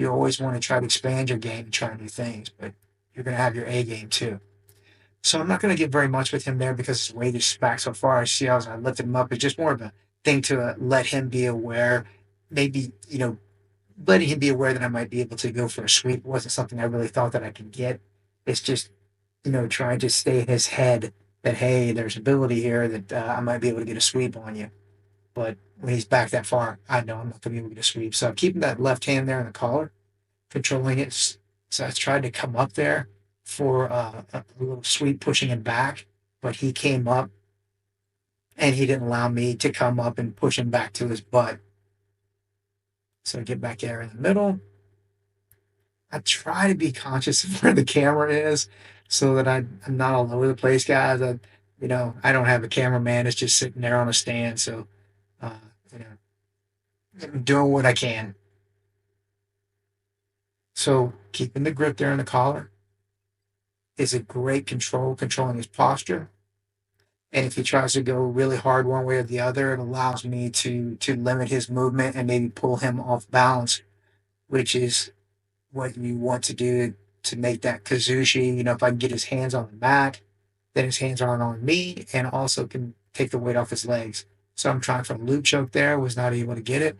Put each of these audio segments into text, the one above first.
You always want to try to expand your game and try new things, but you're going to have your A game too. So I'm not going to get very much with him there because his weight is back so far. I see as I lifted him up. It's just more of a thing to let him be aware. Maybe, letting him be aware that I might be able to go for a sweep wasn't something I really thought that I could get. It's just, trying to stay in his head that, hey, there's ability here that I might be able to get a sweep on you. But when he's back that far, I know I'm not going to be able to get a sweep. So I'm keeping that left hand there in the collar, controlling it. So I tried to come up there for a little sweep, pushing him back, but he came up and he didn't allow me to come up and push him back to his butt. So I get back there in the middle. I try to be conscious of where the camera is so that I'm not all over the place, guys. I don't have a cameraman. It's just sitting there on a stand. So, uh, I'm doing what I can. So keeping the grip there in the collar is a great controlling his posture. And if he tries to go really hard one way or the other, it allows me to limit his movement and maybe pull him off balance, which is what you want to do to make that Kazushi. If I can get his hands on the mat, then his hands aren't on me and also can take the weight off his legs. So I'm trying for a loop choke there, was not able to get it.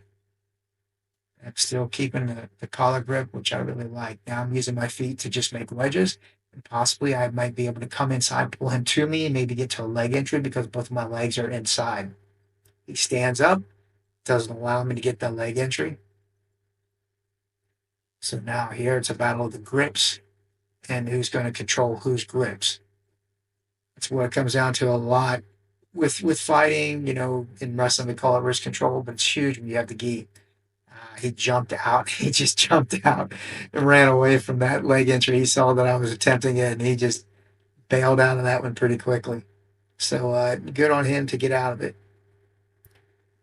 I'm still keeping the collar grip, which I really like. Now I'm using my feet to just make wedges. And possibly I might be able to come inside, pull him to me, and maybe get to a leg entry because both of my legs are inside. He stands up, doesn't allow me to get that leg entry. So now here it's a battle of the grips and who's going to control whose grips. That's what it comes down to a lot with fighting. In wrestling we call it wrist control, but it's huge when you have the gi. He jumped out. He just jumped out and ran away from that leg entry. He saw that I was attempting it, and he just bailed out of that one pretty quickly. So good on him to get out of it.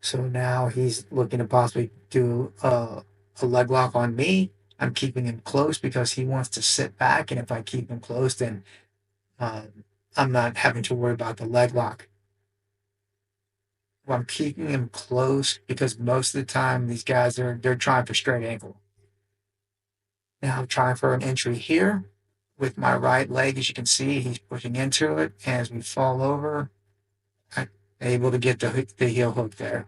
So now he's looking to possibly do a leg lock on me. I'm keeping him close because he wants to sit back, and if I keep him close, then I'm not having to worry about the leg lock. Well, I'm keeping him close because most of the time these guys they're trying for straight ankle. Now I'm trying for an entry here with my right leg. As you can see, he's pushing into it. As we fall over, I'm able to get the heel hook there.